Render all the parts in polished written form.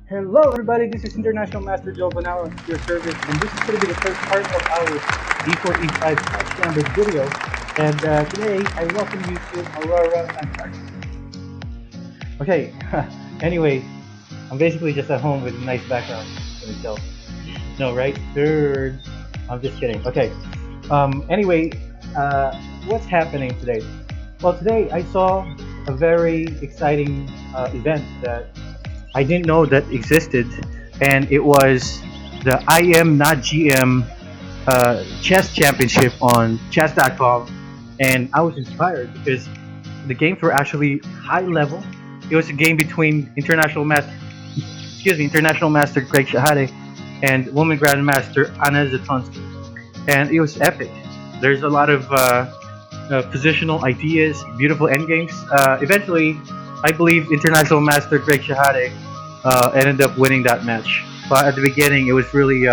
Hello everybody, this is International Master Joe Bonaro at your service, and this is going to be the first part of our D4 E5 Scotch Gambit video. And today I welcome you to ARONIAN ATTACK. Okay, anyway, I'm basically just at home with a nice background for myself. No, right? Third. I'm just kidding. Okay. Anyway, what's happening today? Well, today I saw a very exciting event that I didn't know that existed, and it was the I Am Not GM chess championship on chess.com, and I was inspired because the games were actually high level. It was a game between international master Greg Shahade and woman grandmaster Anna Zatonsky, and it was epic. There's a lot of positional ideas, beautiful endgames. Eventually, I believe international master Greg Shahade ended up winning that match. But at the beginning, it was really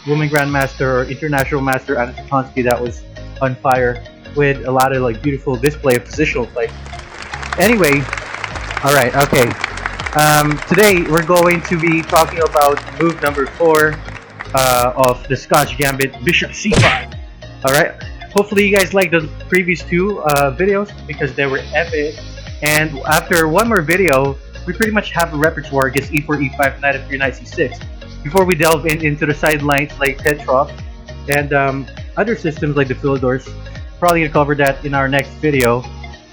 woman grandmaster or international master Anna Zatonsky that was on fire with a lot of like beautiful display of positional play. Anyway, all right, okay. Today we're going to be talking about move number 4 of the Scotch Gambit, Bishop C5. All right. Hopefully you guys liked the previous 2 videos because they were epic. And after one more video, we pretty much have a repertoire against E4, E5, Knight F3, Knight C6. Before we delve into the sidelines like Petrov and other systems like the Philidors, probably gonna cover that in our next video.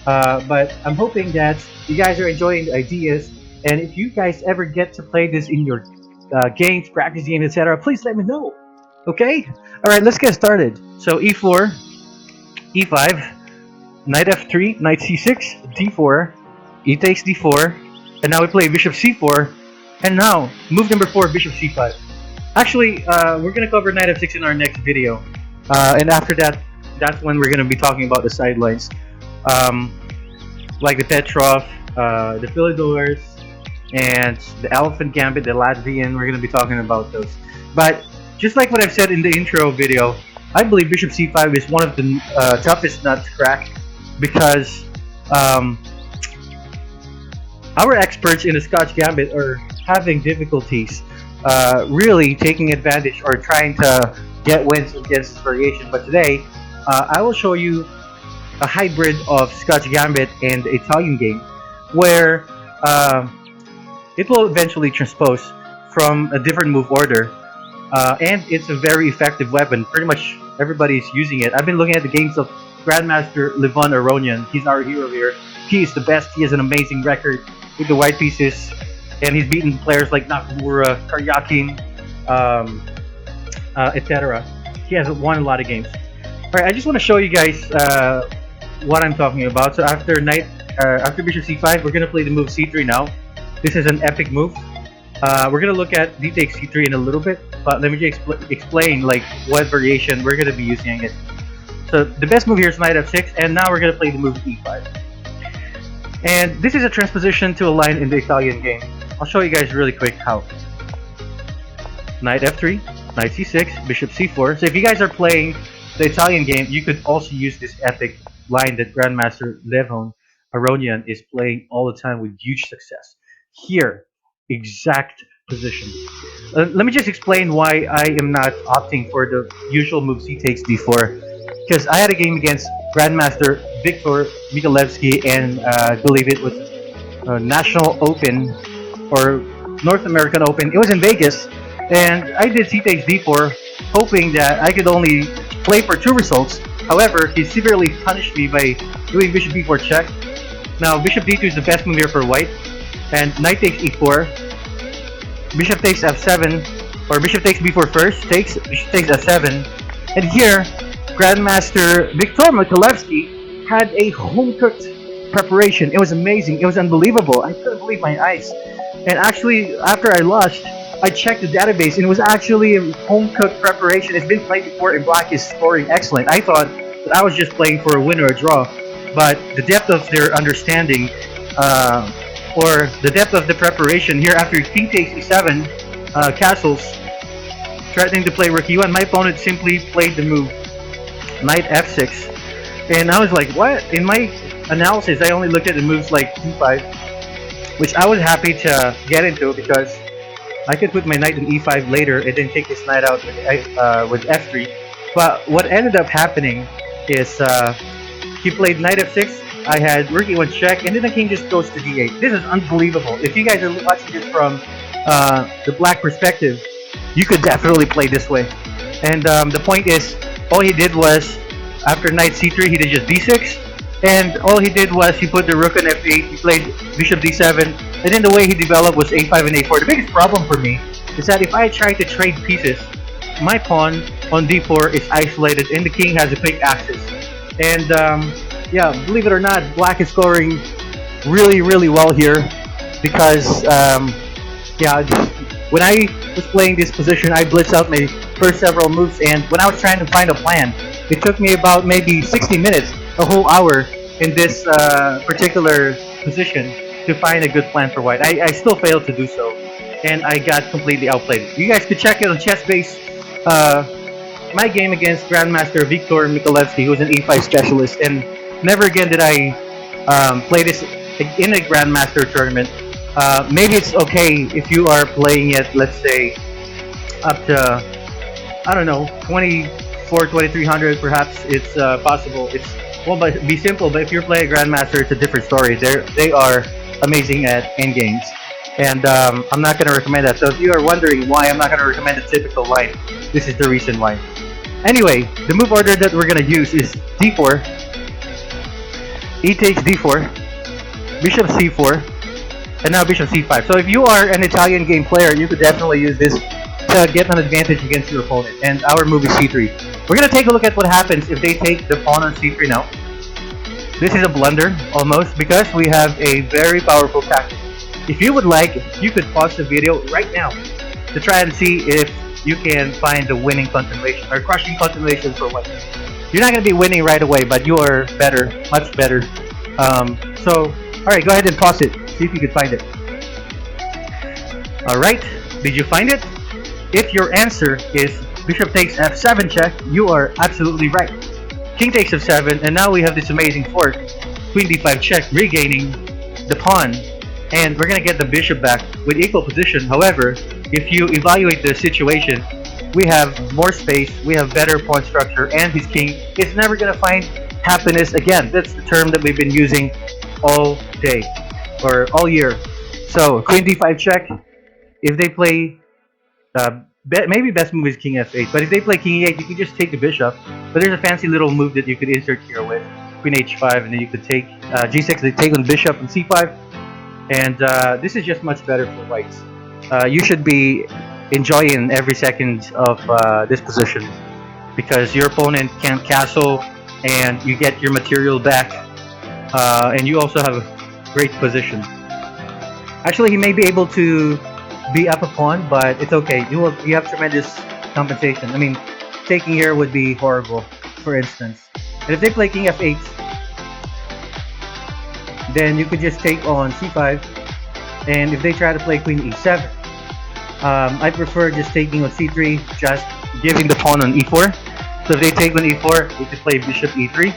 But I'm hoping that you guys are enjoying the ideas, and if you guys ever get to play this in your games, practice games, etc., please let me know. Okay? Alright, let's get started. So E4, E5, Knight F3, Knight C6, D4, E takes D4, and now we play Bishop C4, and now move number 4, Bishop C5. Actually, we're gonna cover Knight F6 in our next video, and after that, that's when we're gonna be talking about the sidelines, like the Petrov, the Philidors, and the Elephant Gambit, the Latvian. We're gonna be talking about those. But just like what I've said in the intro video, I believe Bishop C5 is one of the toughest nuts to crack because our experts in the Scotch Gambit are having difficulties really taking advantage or trying to get wins against this variation. But today, I will show you a hybrid of Scotch Gambit and the Italian game where it will eventually transpose from a different move order. And it's a very effective weapon. Pretty much everybody's using it. I've been looking at the games of Grandmaster Levon Aronian. He's our hero here. He is the best. He has an amazing record with the white pieces, and he's beaten players like Nakamura, Karyakin, etc. He has won a lot of games. Alright, I just want to show you guys what I'm talking about. So after Bishop C5, we're gonna play the move C3 now. This is an epic move. We're gonna look at D takes C3 in a little bit, but let me just explain like what variation we're gonna be using it. So the best move here is Knight F6, and now we're gonna play the move E5. And this is a transposition to a line in the Italian game. I'll show you guys really quick how. Knight F3, Knight C6, Bishop C4. So if you guys are playing the Italian game, you could also use this epic line that Grandmaster Levon Aronian is playing all the time with huge success. Here, exact position. Let me just explain why I am not opting for the usual move C takes D4. Because I had a game against Grandmaster Viktor Mikalevsky, and I believe it was National Open or North American Open. It was in Vegas, and I did C takes D4, hoping that I could only play for 2 results. However, he severely punished me by doing Bishop B4 check. Now, Bishop D2 is the best move here for white, and Knight takes E4, Bishop takes F7, or Bishop takes B4 first, Bishop takes F7, and here, Grandmaster Viktor Mikalevsky had a home-cooked preparation. It was amazing. It was unbelievable. I couldn't believe my eyes. And actually, after I lost, I checked the database, and it was actually a home-cooked preparation. It's been played before, and Black is scoring excellent. I thought that I was just playing for a win or a draw, but the depth of their understanding, or the depth of the preparation here after King takes E7, castles, threatening to play Rook E1, my opponent simply played the move Knight F6, and I was like, what? In my analysis, I only looked at the moves like D5, which I was happy to get into because I could put my knight in e5 later and then take this knight out with f3. But what ended up happening is he played knight f6. I had rook e1 check, and then the king just goes to d8. This is unbelievable. If you guys are watching this from the black perspective, you could definitely play this way. And the point is, all he did was, after knight c3, he did just d6. And all he did was he put the rook on f8, he played bishop d7, and then the way he developed was a5 and a4. The biggest problem for me is that if I try to trade pieces, my pawn on d4 is isolated and the king has a quick access. And yeah, believe it or not, black is scoring really well here because yeah, when I was playing this position, I blitzed out my first several moves, and when I was trying to find a plan, it took me about maybe 60 minutes, a whole hour in this particular position to find a good plan for white. I still failed to do so, and I got completely outplayed. You guys could check it on ChessBase. My game against Grandmaster Viktor Mikolevsky, who's an E5 specialist, and never again did I play this in a Grandmaster tournament. Maybe it's okay if you are playing it, let's say, up to, I don't know, 2300 perhaps. It's possible. It's won't be simple, but if you're playing Grandmaster, it's a different story. They are amazing at endgames, and I'm not going to recommend that. So if you are wondering why I'm not going to recommend a typical line, this is the reason why. Anyway, the move order that we're going to use is d4, e takes d4, bishop c4, and now bishop c5. So if you are an Italian game player, you could definitely use this to get an advantage against your opponent. And our move is c3. We're going to take a look at what happens if they take the pawn on c3 now. This is a blunder, almost, because we have a very powerful tactic. If you would like, you could pause the video right now to try and see if you can find the winning continuation, or crushing continuation for white. You're not going to be winning right away, but you are better, much better. So, alright, go ahead and pause it. See if you can find it. Alright, did you find it? If your answer is bishop takes f7 check, you are absolutely right. King takes f7, and now we have this amazing fork. Queen d5 check, regaining the pawn. And we're going to get the bishop back with equal position. However, if you evaluate the situation, we have more space, we have better pawn structure, and his king is never going to find happiness again. That's the term that we've been using all day, or all year. So, queen d5 check. If they play, maybe best move is king f8, but if they play king e8, you can just take the bishop. But there's a fancy little move that you could insert here with queen h5, and then you could take g6, they take on bishop and c5. And this is just much better for whites. You should be enjoying every second of this position, because your opponent can't castle and you get your material back, and you also have a great position. Actually, he may be able to be up a pawn, but it's okay. You have tremendous compensation. I mean, taking here would be horrible, for instance. And if they play king f8, then you could just take on c5, and if they try to play queen e7, I prefer just taking on c3, just giving the pawn on e4. So if they take on e4, you could play bishop e3,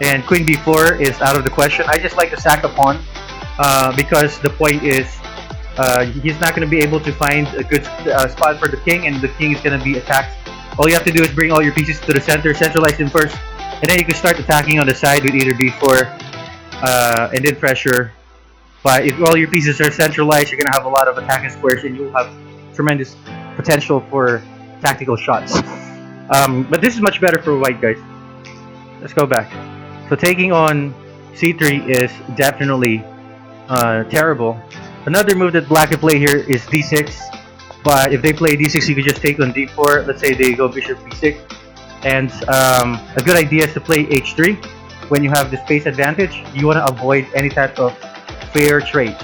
and queen b4 is out of the question. I just like to sack a pawn, because the point is he's not going to be able to find a good spot for the king, and the king is going to be attacked. All you have to do is bring all your pieces to the center, centralize them first, and then you can start attacking on the side with either b4 and then pressure. But if all your pieces are centralized, you're going to have a lot of attacking squares, and you'll have tremendous potential for tactical shots. But this is much better for white, guys. Let's go back. So taking on c3 is definitely terrible. Another move that black could play here is d6. But if they play d6, you could just take on d4. Let's say they go bishop b6. And a good idea is to play h3. When you have the space advantage, you want to avoid any type of fair trade.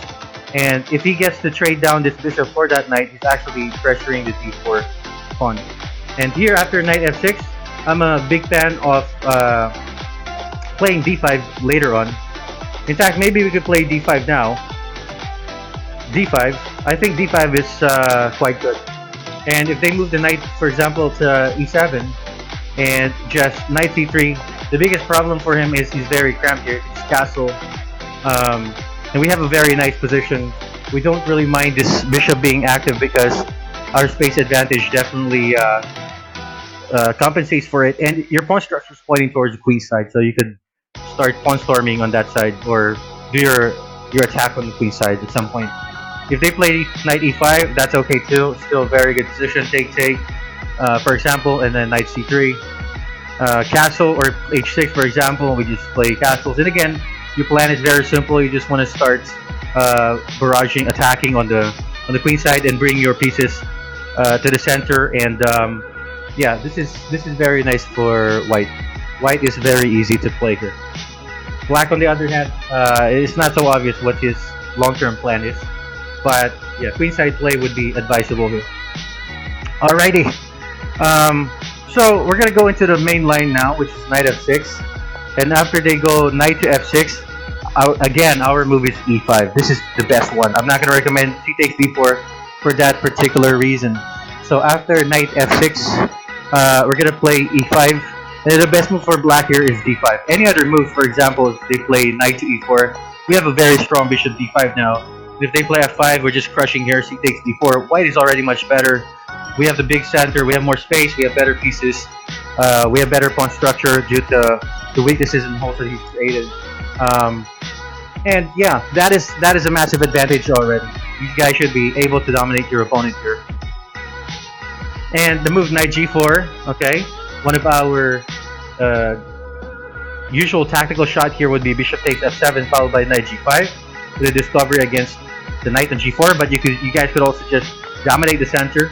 And if he gets to trade down this bishop for that knight, he's actually pressuring the d4 pawn. And here, after knight f6, I'm a big fan of playing d5 later on. In fact, maybe we could play d5 now. d5. I think d5 is quite good. And if they move the knight, for example, to e7 and just knight c3, the biggest problem for him is he's very cramped here. It's castle. And we have a very nice position we don't really mind this bishop being active because our space advantage definitely compensates for it, and your pawn structure is pointing towards the queen side, so you could start pawn storming on that side or do your attack on the queen side at some point. If they play knight e5, that's okay too. Still a very good position. Take, for example, and then knight c3, castle or h6, for example. We just play castles, and again, your plan is very simple. You just want to start barraging, attacking on the queen side, and bring your pieces to the center. And yeah, this is very nice for white. White is very easy to play here. Black, on the other hand, it's not so obvious what his long-term plan is, but yeah, queenside play would be advisable here. Alrighty, so we're gonna go into the main line now, which is knight f6, and after they go knight to f6, again, our move is e5. This is the best one. I'm not gonna recommend c takes d4 for that particular reason. So after knight f6, we're gonna play e5. And the best move for black here is d5. Any other move, for example, if they play knight to e4, we have a very strong bishop d5 now. If they play f5, we're just crushing here. C takes d4. White is already much better. We have the big center. We have more space. We have better pieces. We have better pawn structure due to the weaknesses in holes that he's created. And yeah, that is a massive advantage already. You guys should be able to dominate your opponent here. And the move knight g4, okay. One of our usual tactical shot here would be bishop takes f7 followed by knight g5 with a discovery against the knight on g4. But you guys could also just dominate the center.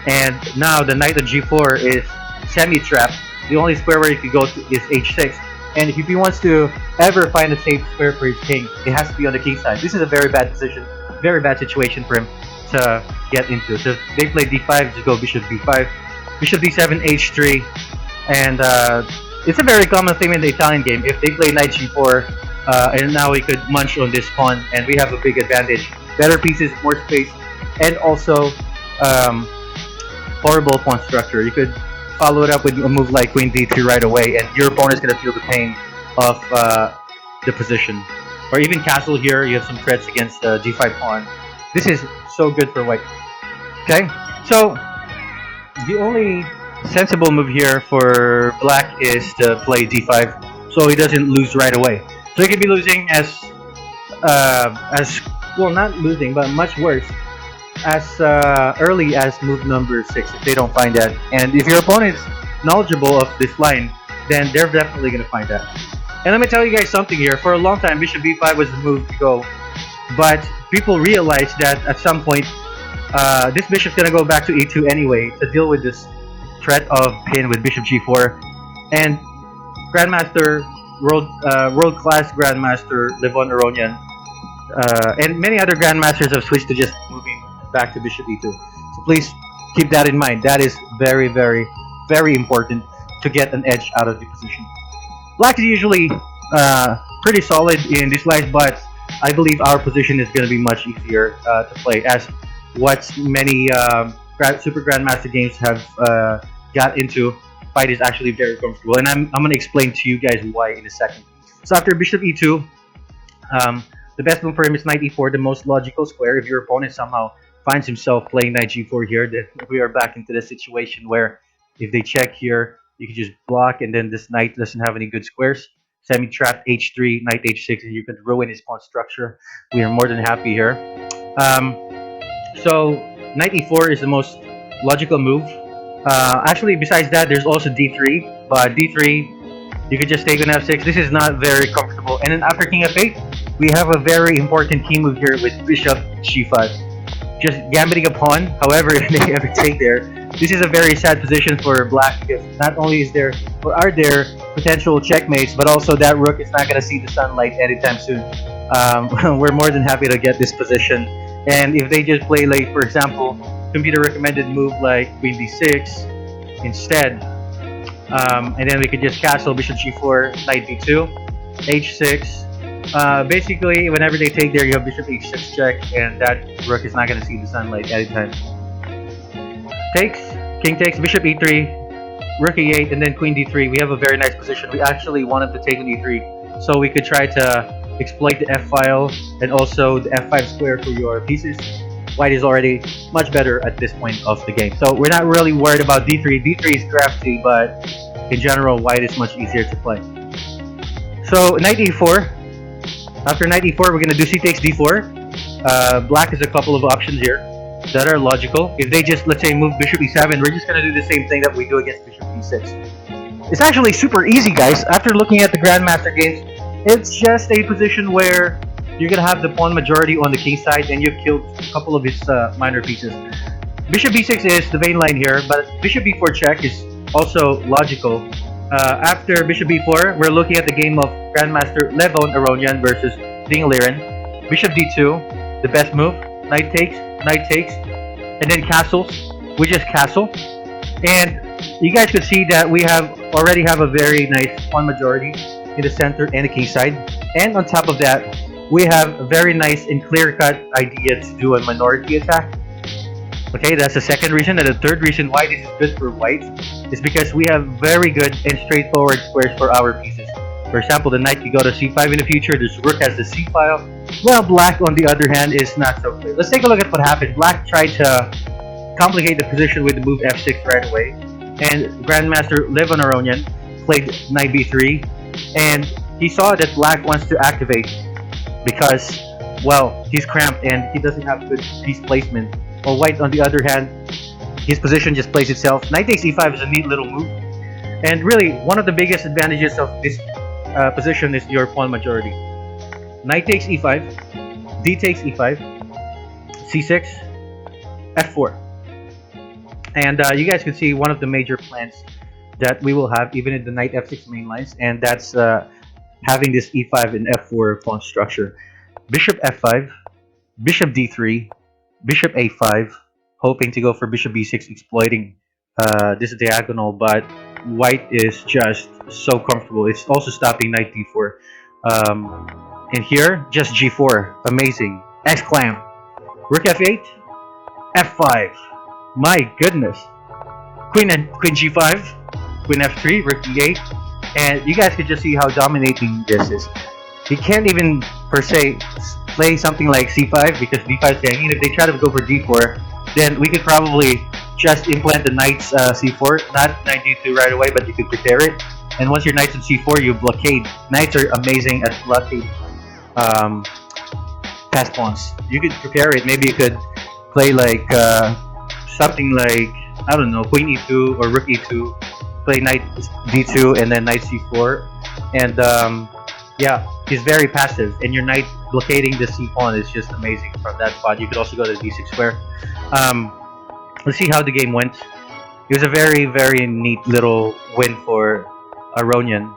And now the knight on g4 is semi-trapped. The only square where you could go to is h6. And if he wants to ever find a safe square for his king, it has to be on the king side. This is a very bad position, very bad situation for him to get into. So if they play d5, just go bishop b5. Bishop d7, h3, and it's a very common thing in the Italian game. If they play knight g4, and now we could munch on this pawn, and we have a big advantage. Better pieces, more space, and also horrible pawn structure. You could follow it up with a move like queen d3 right away, and your opponent's going to feel the pain of the position. Or even castle here, you have some threats against the g5 pawn. This is so good for white. Okay, so the only sensible move here for black is to play d5, so he doesn't lose right away. So he could be losing as well, not losing, but much worse, as early as move number 6 if they don't find that. And if your opponent's knowledgeable of this line, then they're definitely going to find that. And let me tell you guys something here. For a long time, bishop b5 was the move to go, but people realized that at some point this bishop's gonna go back to e2 anyway to deal with this threat of pin with bishop g4. And Grandmaster, world-class Grandmaster Levon Aronian, and many other Grandmasters have switched to just moving back to bishop e2. So please keep that in mind. That is very, very, very important to get an edge out of the position. Black is usually pretty solid in this line, but I believe our position is going to be much easier to play, as what many Super Grandmaster games have got into. Fight is actually very comfortable, and I'm going to explain to you guys why in a second. So after bishop e2, the best move for him is knight e4, the most logical square. If your opponent somehow finds himself playing knight g4 here, then we are back into the situation where if they check here, you can just block, and then this knight doesn't have any good squares. Semi-trapped h3, knight h6, and you could ruin his pawn structure. We are more than happy here. So knight e4 is the most logical move. Actually, besides that, there's also d3. But d3, you could just take on f6. This is not very comfortable. And then after king f8, we have a very important key move here with bishop g5. Just gambiting a pawn. However, if they ever take there, this is a very sad position for black, because not only is there, or are there potential checkmates, but also that rook is not going to see the sunlight anytime soon. We're more than happy to get this position. And if they just play, like, for example, computer recommended move like queen b6 instead, and then we could just castle bishop g4, knight b2, h6. Basically, whenever they take there, you have bishop h6 check, and that rook is not going to see the sunlight anytime. Takes, king takes, bishop e3, rook e8, and then queen d3. We have a very nice position. We actually wanted to take on e3, so we could try to exploit the F file and also the F5 square for your pieces. White is already much better at this point of the game. So we're not really worried about D3. D3 is crafty, but in general, white is much easier to play. So knight e4. After knight e4, we're going to do c takes d4. Black has a couple of options here that are logical. If they just, let's say, move bishop e7, we're just going to do the same thing that we do against bishop e6. It's actually super easy, guys. After looking at the Grandmaster games, it's just a position where you're going to have the pawn majority on the king side and you've killed a couple of his minor pieces. Bishop b6 is the main line here, but bishop b4 check is also logical. After bishop b4, we're looking at the game of Grandmaster Levon Aronian versus Ding Liren. Bishop d2, the best move. Knight takes, and then castles. We just castle. And you guys could see that we already have a very nice pawn majority in the center and the king side. And on top of that, we have a very nice and clear-cut idea to do a minority attack. Okay, that's the second reason. And the third reason why this is good for white is because we have very good and straightforward squares for our pieces. For example, the knight can go to c5 in the future. This rook has the c file. Well, black, on the other hand, is not so clear. Let's take a look at what happened. Black tried to complicate the position with the move f6 right away. And Grandmaster Levon Aronian played knight b3. And he saw that black wants to activate because, well, he's cramped and he doesn't have good piece placement. While white, on the other hand, his position just plays itself. Knight takes e5 is a neat little move. And really, one of the biggest advantages of this position is your pawn majority. Knight takes e5, d takes e5, c6, f4. And you guys can see one of the major plans that we will have even in the knight f6 main lines, and that's having this e5 and f4 pawn structure. Bishop f5, bishop d3, bishop a5, hoping to go for bishop b6, exploiting this diagonal, but white is just so comfortable. It's also stopping knight d4. And here, just g4, amazing. Exclam. Rook f8, f5. My goodness. Queen g5, queen f3, rook e8, and you guys can just see how dominating this is. He can't even per se play something like c5 because d5 is hanging. If they try to go for d4, then we could probably just implant the knight's c4, not knight d2 right away, but you could prepare it. And once your knight's on c4, you blockade. Knights are amazing at blockade pass pawns. You could prepare it. Maybe you could play like something like, I don't know, queen e2 or rook e2, play knight d2 and then knight c4, and yeah, he's very passive, and your knight blockading the c pawn is just amazing from that spot. You could also go to d6 square. Let's see how the game went. It was a very, very neat little win for Aronian,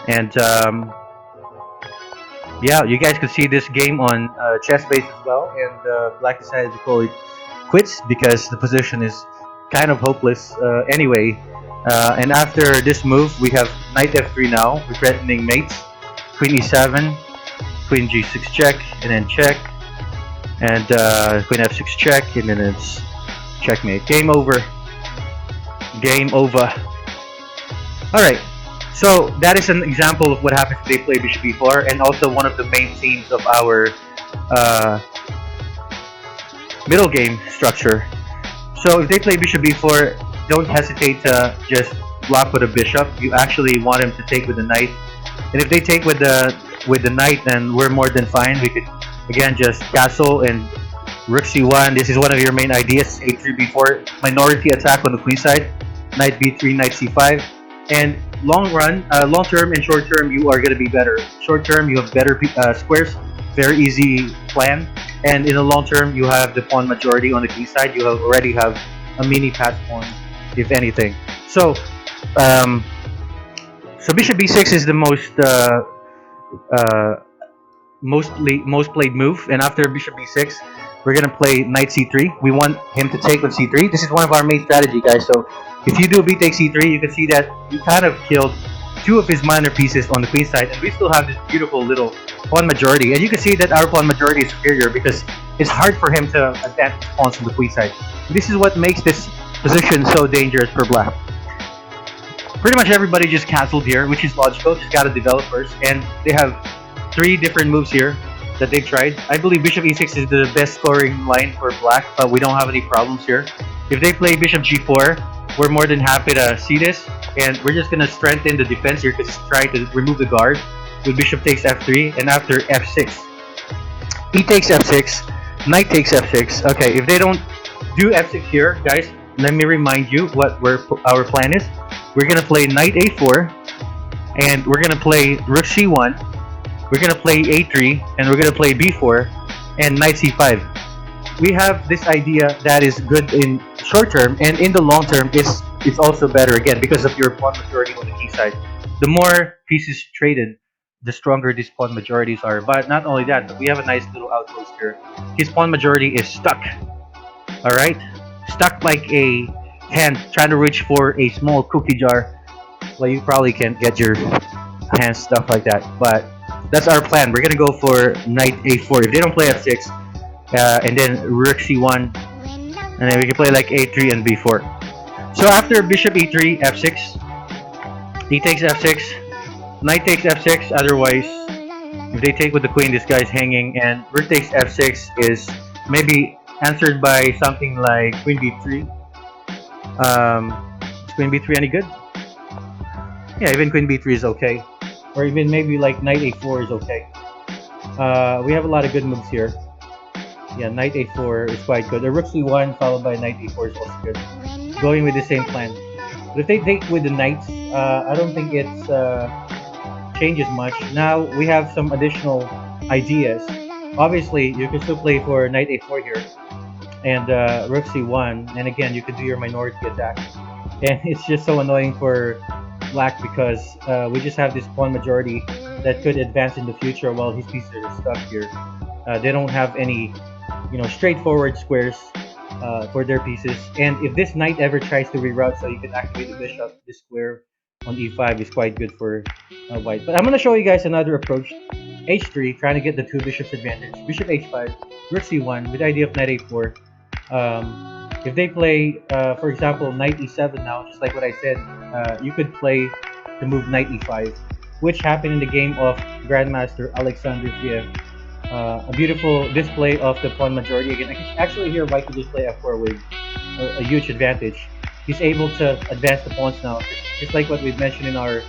and yeah, you guys could see this game on chess base as well, and black decided to call it quits because the position is kind of hopeless anyway. And after this move, we have knight f3 now. We're threatening mates. Queen e7, queen g6 check, and then check, and queen f6 check, and then it's checkmate. Game over. Game over. Alright, so that is an example of what happens if they play bishop e4, and also one of the main themes of our middle game structure. So if they play bishop b4, don't hesitate to just block with a bishop. You actually want him to take with the knight. And if they take with the knight, then we're more than fine. We could again just castle and rook c1. This is one of your main ideas. a3 b4, minority attack on the queen side. Knight b3, knight c5. And long term and short term, you are going to be better. Short term, you have better squares, very easy plan. And in the long term, you have the pawn majority on the king side. You already have a mini pass pawn, if anything. So, so bishop b6 is the most played move, and after bishop b6, we're gonna play knight c3. We want him to take on c3. This is one of our main strategy, guys. So if you do b takes c3, you can see that you kind of killed two of his minor pieces on the queen side, and we still have this beautiful little pawn majority. And you can see that our pawn majority is superior because it's hard for him to advance his pawns from the queen side. This is what makes this position so dangerous for black. Pretty much everybody just castled here, which is logical. Just gotta develop first, and they have three different moves here that they tried. I believe bishop e6 is the best scoring line for black, but we don't have any problems here. If they play bishop g4, we're more than happy to see this, and we're just gonna strengthen the defense here because try to remove the guard with bishop takes f3, and after f6, e takes f6, knight takes f6. Okay, if they don't do f6 here, guys, let me remind you what our plan is. We're gonna play knight a4, and we're gonna play rook c1. We're gonna play a3, and we're gonna play b4, and knight c5. We have this idea that is good in short term, and in the long term, it's also better again because of your pawn majority on the king side. The more pieces traded, the stronger these pawn majorities are. But not only that, but we have a nice little outpost here. His pawn majority is stuck. All right, stuck like a hand trying to reach for a small cookie jar. Well, you probably can't get your hands stuck like that, but that's our plan. We're gonna go for knight a4. If they don't play f6, and then rook c1, and then we can play like a3 and b4. So after bishop e3, f6, he takes f6, knight takes f6. Otherwise, if they take with the queen, this guy's hanging, and rook takes f6 is maybe answered by something like queen b3. Is queen b3 any good? Yeah, even queen b3 is okay, or even maybe like knight a4 is okay. We have a lot of good moves here. Yeah, knight a4 is quite good. A rook c1 followed by knight a4 is also good. Going with the same plan. But if they take with the knights, I don't think it changes much. Now we have some additional ideas. Obviously, you can still play for knight a4 here, and rook c1, and again you could do your minority attack. And it's just so annoying for black because we just have this pawn majority that could advance in the future while his pieces are stuck here. They don't have any, straightforward squares for their pieces. And if this knight ever tries to reroute so you can activate the bishop, this square on e5 is quite good for white. But I'm going to show you guys another approach. h3, trying to get the two bishops advantage. Bishop h5, rook c1 with the idea of knight a4. If they play, for example, knight e7 now, just like what I said, you could play the move knight e5, which happened in the game of Grandmaster Alexander Ziev. A beautiful display of the pawn majority. Again, I can actually hear white could just play f4 with a huge advantage. He's able to advance the pawns now, just like what we've mentioned in our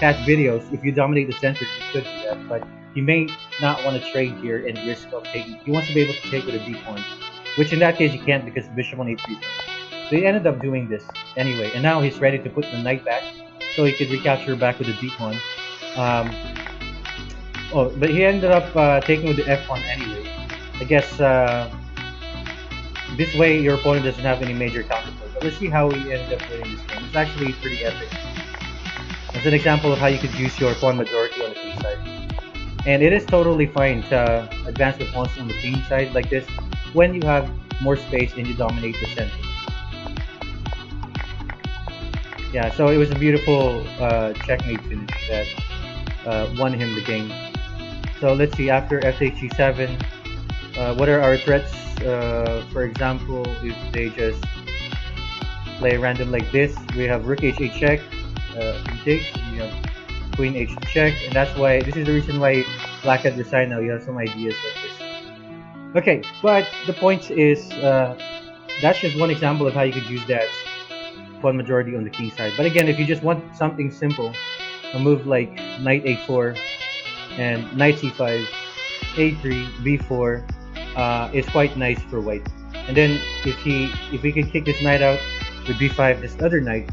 past videos. If you dominate the center, you could do that, but you may not want to trade here and risk of taking. He wants to be able to take with a d pawn, which in that case you can't because bishop on e3. So he ended up doing this anyway, and now he's ready to put the knight back, so he could recapture back with the d pawn. But he ended up taking with the f pawn anyway. I guess this way your opponent doesn't have any major counterplay. But let's see how he ended up winning this game. It's actually pretty epic. It's an example of how you could use your pawn majority on the king side. And it is totally fine to advance the pawns on the king side like this when you have more space and you dominate the center. Yeah, so it was a beautiful checkmate finish that won him the game. So let's see, after f8g7, what are our threats? For example, if they just play random like this, we have rook h8 check, takes, and you have queen h check, and that's why, this is the reason why black had resigned now. You have some ideas like this. Okay, but the point is, that's just one example of how you could use that pawn majority on the king side. But again, if you just want something simple, a move like knight a4 and knight c5, a3, b4 is quite nice for white. And then if we can kick this knight out with b5, this other knight,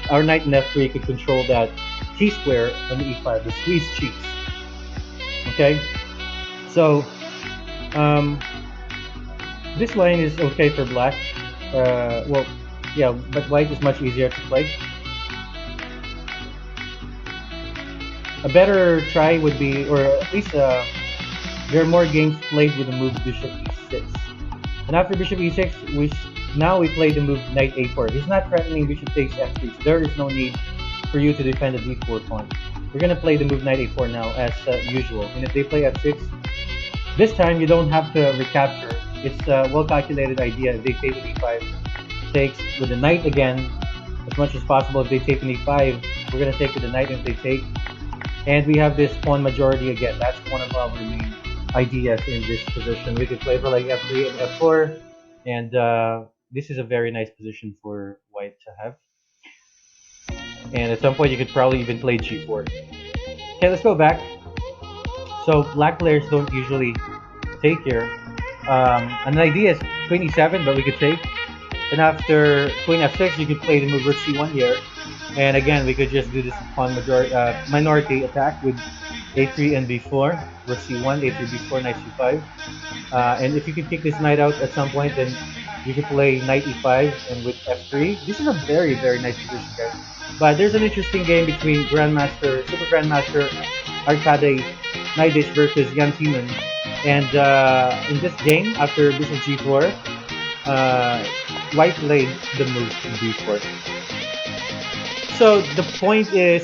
our knight in f3 could control that t-square on the e5, the squeeze cheeks. Okay, so this line is okay for black. Well, yeah, but white is much easier to play. A better try would be, or at least there are more games played with the move bishop e6. And after bishop e6, now we play the move knight a4. He's not threatening bishop takes f3, so there is no need for you to defend the d4 pawn. We're going to play the move knight a4 now as usual. And if they play f6, this time you don't have to recapture. It's a well-calculated idea. If they take an e5, takes with the knight again as much as possible. If they take an e5, we're going to take with the knight. And if they take, And we have this pawn majority again. That's one of our main ideas in this position. We could play for like f3 and f4, and this is a very nice position for white to have. And at some point, you could probably even play g4. Okay, let's go back. So black players don't usually take here. And the idea is queen e7, but we could take. And after queen f6, you could play the move rook c1 here. And again, we could just do this pawn minority attack with a3 and b4, rook c1, a3, b4, knight c5. And if you can kick this knight out at some point, then you could play knight e5 and with f3. This is a very, very nice position, guys. But there's an interesting game between Super Grandmaster Arkady Naidish versus Jan Timon. And in this game, after bishop g4, white played the move b4. So the point is,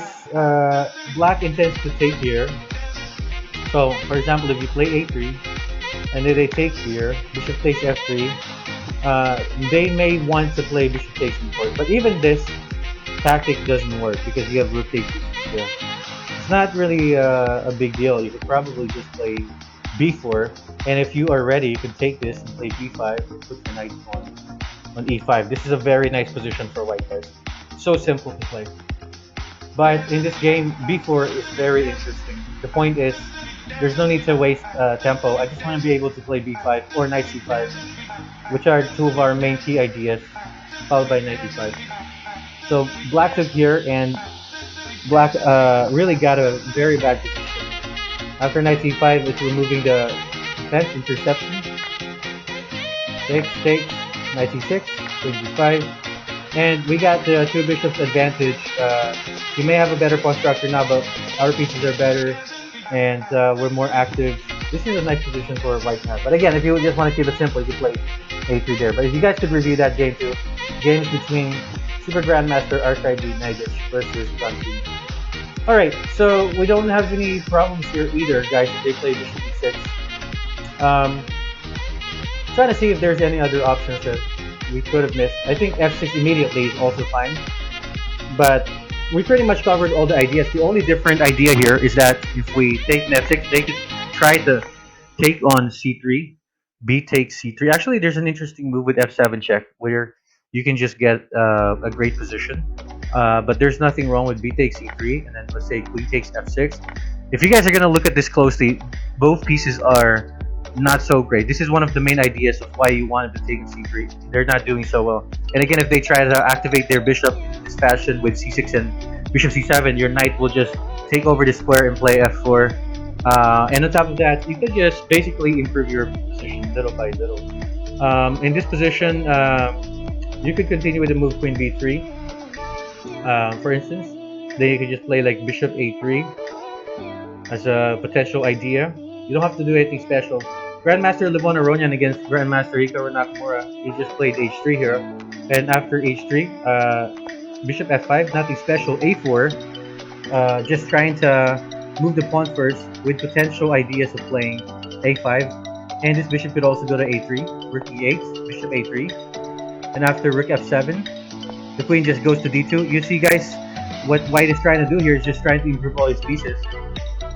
black intends to take here. So, for example, if you play a3, and then they take here, bishop takes f3, they may want to play bishop takes b4. But even this tactic doesn't work because you have rook takes b6 here. It's not really a big deal. You could probably just play b4, and if you are ready, you can take this and play b5 and put your knight on e5. This is a very nice position for white guys. So simple to play. But in this game, b4 is very interesting. The point is, there's no need to waste tempo. I just want to be able to play b5 or knight c5, which are two of our main key ideas, followed by knight e5. So black took here, and black really got a very bad position. After knight c5, it's removing the defense, interception. Takes, knight c6, queen b5. And we got the two bishops advantage. You may have a better pawn structure now, but our pieces are better, and we're more active. This is a nice position for white to have. But again, if you just want to keep it simple, you can play a3 there. But if you guys could review that game too, games between Super Grandmaster Arkady Naidish versus Jan Timon. Alright, so we don't have any problems here either, guys, if they play bishop e6. Trying to see if there's any other options that we could have missed. I think f6 immediately is also fine. But we pretty much covered all the ideas. The only different idea here is that if we take f6, they could try to take on c3, b takes c3. Actually, there's an interesting move with f7 check where you can just get a great position. But there's nothing wrong with b takes c3, and then let's say queen takes f6. If you guys are going to look at this closely, both pieces are not so great. This is one of the main ideas of why you wanted to take c3. They're not doing so well. And again, if they try to activate their bishop in this fashion with c6 and bishop c7, your knight will just take over the square and play f4. And on top of that, you could just basically improve your position little by little. In this position, you could continue with the move queen b3. For instance, then you could just play like bishop a3 as a potential idea. You don't have to do anything special. Grandmaster ARONIAN against Grandmaster Hikaru Nakamura, he just played h3 here. And after h3, bishop f5, nothing special. a4, just trying to move the pawn first with potential ideas of playing a5. And this bishop could also go to a3, rook e8, bishop a3. And after rook f7, the queen just goes to d2. You see, guys, what white is trying to do here is just trying to improve all his pieces.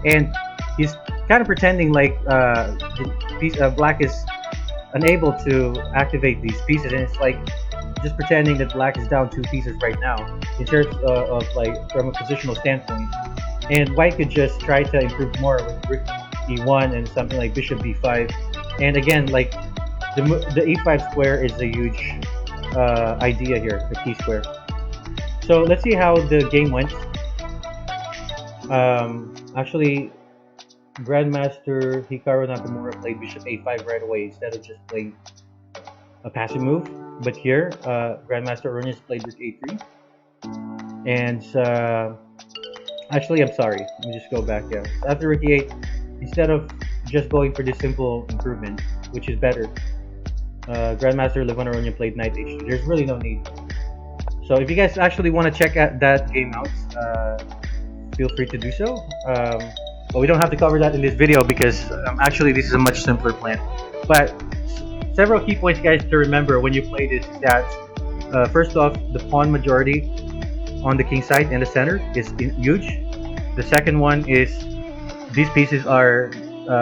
And he's kind of pretending like black is unable to activate these pieces, and it's like just pretending that black is down 2 pieces right now in terms of like from a positional standpoint. And white could just try to improve more with rook e1 and something like bishop b5. And again, like the e5 square is a huge idea here, the key square. So let's see how the game went. Actually, Grandmaster Hikaru Nakamura played bishop a5 right away instead of just playing a passive move. But here, Grandmaster ARONIAN played rook a3. And actually, I'm sorry. Let me just go back. Yeah, after rook e8, instead of just going for this simple improvement, which is better, Grandmaster ARONIAN played knight h2. There's really no need. So if you guys actually want to check that game out, feel free to do so. But we don't have to cover that in this video because actually this is a much simpler plan. But several key points, guys, to remember when you play this is that first off, the pawn majority on the king side and the center is huge. The second one is these pieces are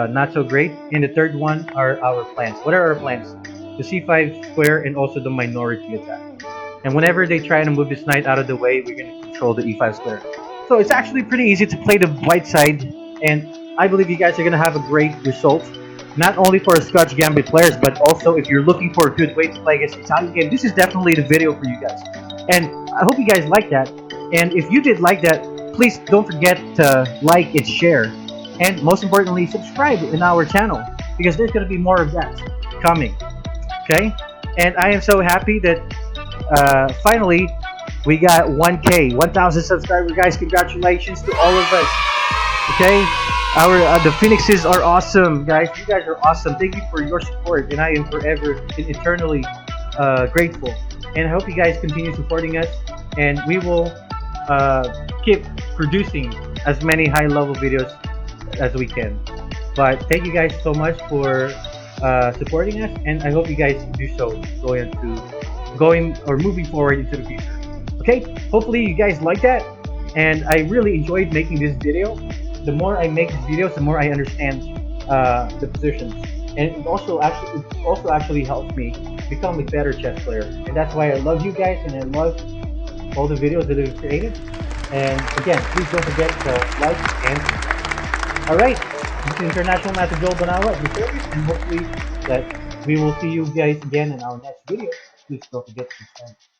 not so great. And the third one are our plans. What are our plans? The c5 square and also the minority attack. And whenever they try to move this knight out of the way, we're going to control the e5 square. So it's actually pretty easy to play the white side, and I believe you guys are going to have a great result. Not only for Scotch Gambit players, but also if you're looking for a good way to play against the Italian game, this is definitely the video for you guys. And I hope you guys like that. And if you did like that, please don't forget to like and share. And most importantly, subscribe in our channel, because there's going to be more of that coming. Okay? And I am so happy that finally we got 1K, 1,000 subscribers, guys. Congratulations to all of us. Okay? Our the Phoenixes are awesome, guys. You guys are awesome. Thank you for your support, and I am forever and eternally grateful. And I hope you guys continue supporting us, and we will keep producing as many high-level videos as we can. But thank you guys so much for supporting us, and I hope you guys do so moving forward into the future. Okay, hopefully you guys like that, and I really enjoyed making this video. The more I make these videos, the more I understand the positions, and it also actually helps me become a better chess player. And that's why I love you guys, and I love all the videos that I've created. And again, please don't forget to like and subscribe. Alright, this is International Master Joel Banawa at your service, and hopefully that we will see you guys again in our next video. Please don't forget to subscribe.